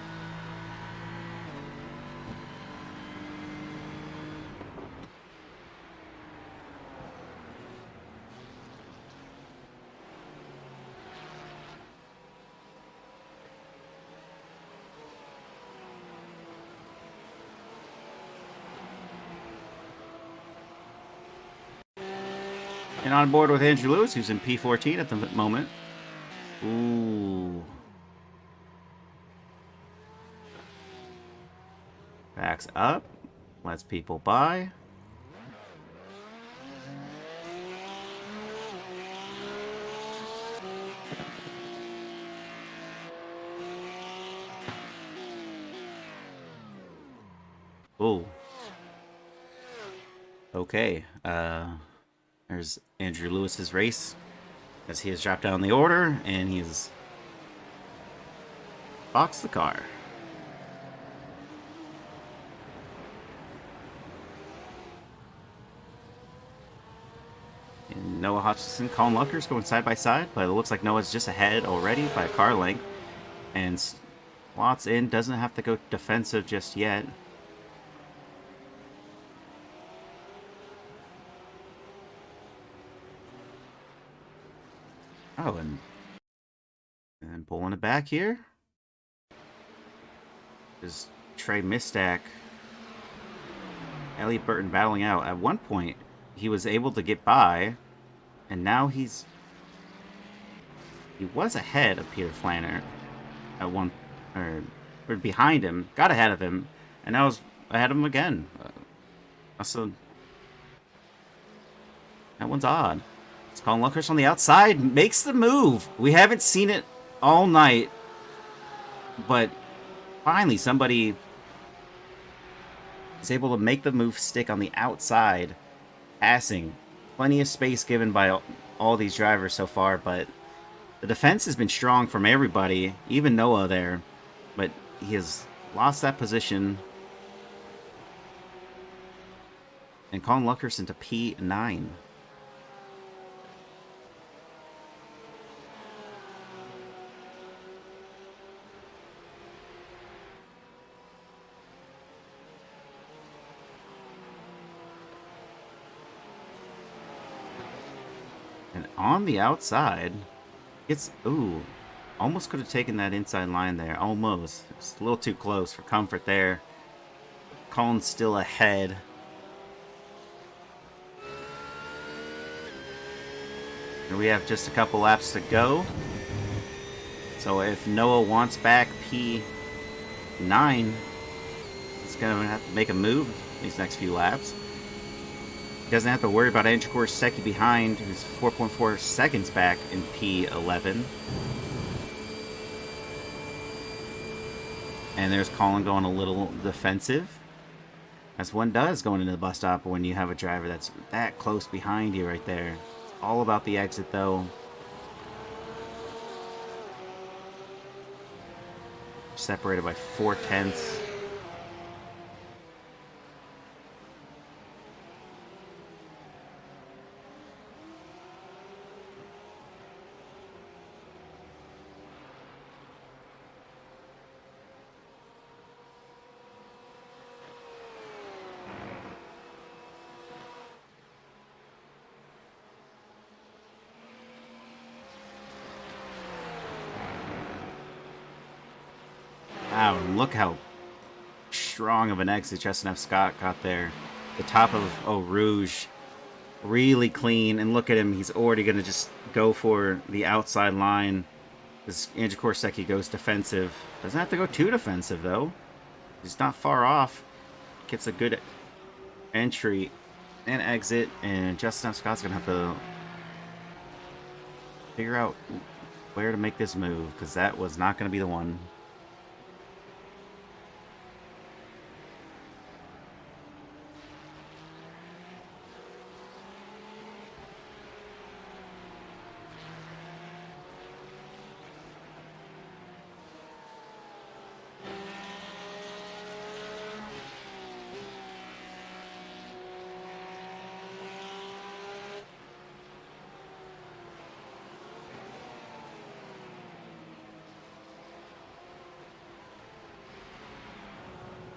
Speaker 1: And on board with Andrew Lewis, who's in P14 at the moment. Ooh. Backs up. Lets people by. Ooh. Okay. There's Andrew Lewis's race as he has dropped down the order and he has boxed the car. And Noah Hutchinson, Colin Luckers going side by side, but it looks like Noah's just ahead already by a car length. And slots in, doesn't have to go defensive just yet. Oh, and pulling it back here is Trey Mistack. Elliot Burton battling out. At one point, he was able to get by, and now he was ahead of Peter Flanner at one, or behind him, got ahead of him, and now is ahead of him again. So that one's odd. It's Colin Luckers on the outside, makes the move. We haven't seen it all night, but finally somebody is able to make the move stick on the outside, passing. Plenty of space given by all these drivers so far, but the defense has been strong from everybody, even Noah there, but he has lost that position. And Colin Luckers into P9. And on the outside, it's, ooh, almost could have taken that inside line there. Almost. It's a little too close for comfort there. Colin's still ahead. And we have just a couple laps to go. So if Noah wants back P9, he's going to have to make a move these next few laps. He doesn't have to worry about Andrew Korsecki behind, who's 4.4 seconds back in P11. And there's Colin going a little defensive, as one does going into the bus stop when you have a driver that's that close behind you right there. It's all about the exit, though. Separated by 4/10. Wow, and look how strong of an exit Justin F. Scott got there. The top of Eau Rouge, really clean. And look at him, he's already going to just go for the outside line. As Andrew Korsecki goes defensive. Doesn't have to go too defensive, though. He's not far off. Gets a good entry and exit. And Justin F. Scott's going to have to figure out where to make this move, because that was not going to be the one.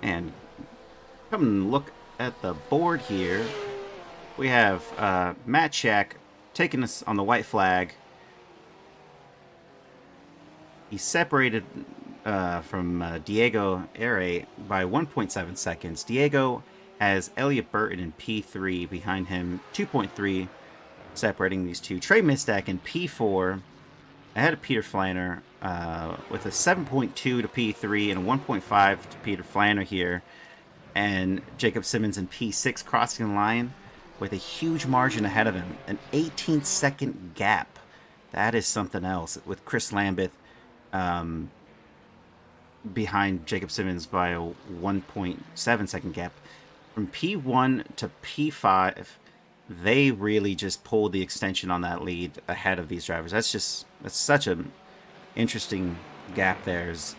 Speaker 1: And come and look at the board here. We have Matt Shack taking us on the white flag. He's separated from Diego Ere by 1.7 seconds. Diego has Elliot Burton in P3 behind him, 2.3 separating these two. Trey Mistack in P4 ahead of Peter Flanner with a 7.2 to P3 and a 1.5 to Peter Flanner here. And Jacob Simmons in P6 crossing the line with a huge margin ahead of him. An 18-second gap. That is something else, with Chris Lambeth behind Jacob Simmons by a 1.7-second gap. From P1 to P5, they really just pulled the extension on that lead ahead of these drivers. That's such an interesting gap there. Is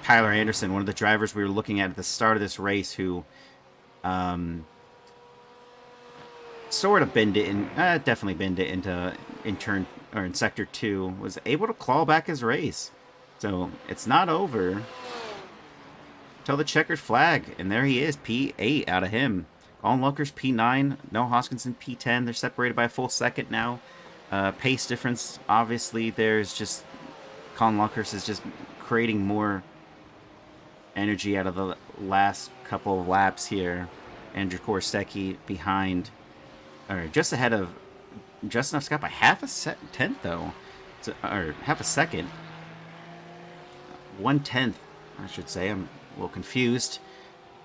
Speaker 1: Tyler Anderson, one of the drivers we were looking at the start of this race, who sort of definitely binned it into in sector 2, was able to claw back his race. So it's not over till the checkered flag, and there he is, P8 out of him. Colin Luckers P9, Noah Hoskinson P10. They're separated by a full second now. Pace difference, obviously, there's just Colin Luckers is just creating more energy out of the last couple of laps here. Andrew Korsecki behind, or just ahead of Justin F. Scott by half a tenth, though. Or half a second. 1/10, I should say. I'm a little confused.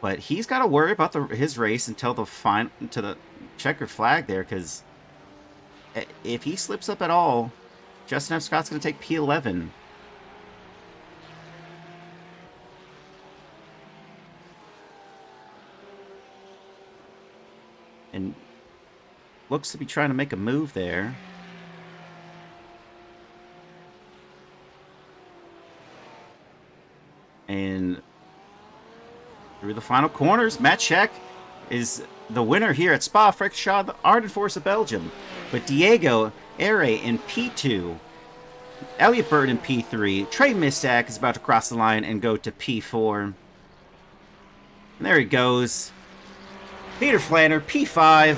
Speaker 1: But he's got to worry about his race until the checkered flag there, because if he slips up at all, Justin F. Scott's going to take P11. And looks to be trying to make a move there. And through the final corners, Matt Scheck is the winner here at Spa-Francorchamps, the Ardent Force of Belgium. But Diego Ere in P2, Elliot Bird in P3, Trey Mistack is about to cross the line and go to P4. And there he goes. Peter Flanner, P5.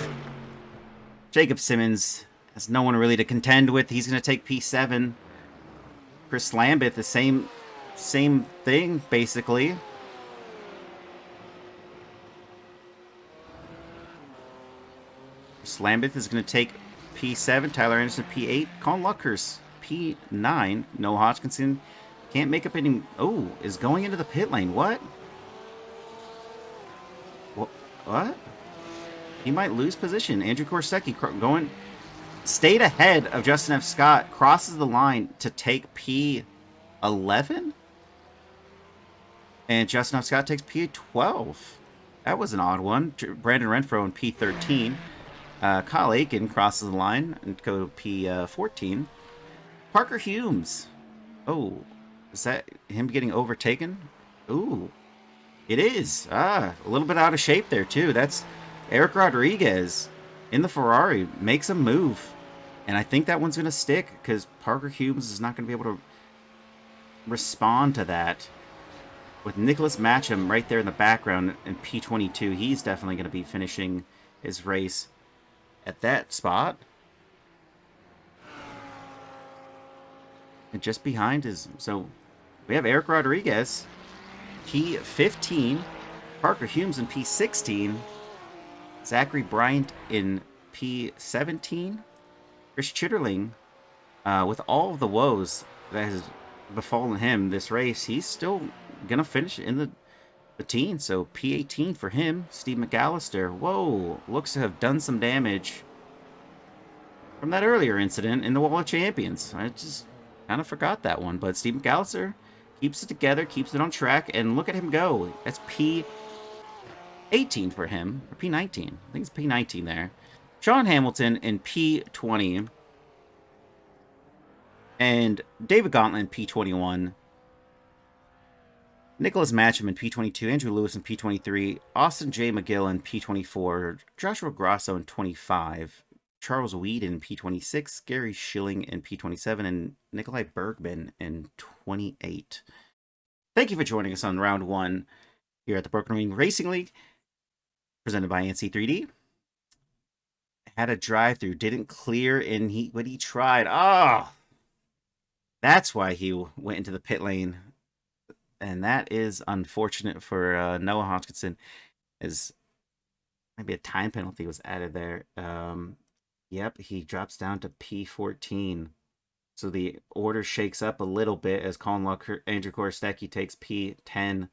Speaker 1: Jacob Simmons has no one really to contend with. He's going to take P7. Chris Lambeth, the same thing, basically. Chris Lambeth is going to take P7. Tyler Anderson, P8. Colin Luckers, P9. Noah Hodgkinson can't make up any... Oh, is going into the pit lane. What? What? He might lose position. Andrew Korsecki stayed ahead of Justin F. Scott, crosses the line to take P11, and Justin F. Scott takes P12. That was an odd one. Brandon Renfro in P13. Kyle Aiken crosses the line and go to P14. Parker Humes. Oh, is that him getting overtaken? Ooh, it is. A little bit out of shape there too. That's Eric Rodriguez in the Ferrari makes a move. And I think that one's going to stick, because Parker Humes is not going to be able to respond to that. With Nicholas Matcham right there in the background in P22, he's definitely going to be finishing his race at that spot. And just behind is... So we have Eric Rodriguez, P15. Parker Humes in P16. Zachary Bryant in P17. Chris Chitterling, with all of the woes that has befallen him this race, he's still going to finish in the teens. So P18 for him. Steve McAllister, whoa, looks to have done some damage from that earlier incident in the Wall of Champions. I just kind of forgot that one. But Steve McAllister keeps it together, keeps it on track, and look at him go. That's P18 for him, or P19. I think it's P19 there. Sean Hamilton in P20. And David Gauntlet in P21. Nicholas Matcham in P22. Andrew Lewis in P23. Austin J. McGill in P24. Joshua Grosso in 25. Charles Weed in P26. Gary Schilling in P27. And Nikolai Bergman in 28. Thank you for joining us on round 1 here at the Broken Ring Racing League, presented by ANSE3D. Had a drive-through, didn't clear, and he tried. Oh, that's why he went into the pit lane, and that is unfortunate for Noah Hodgkinson, as maybe a time penalty was added there. Yep, he drops down to P14. So the order shakes up a little bit as Colin Lucker, Andrew Korostecki takes P10.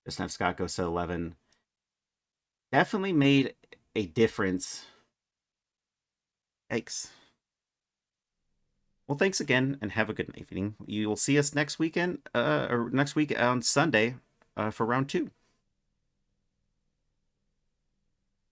Speaker 1: Just Scott goes to 11. Definitely made a difference. Thanks. Well, thanks again, and have a good evening. You will see us next weekend, or next week on Sunday, for round 2.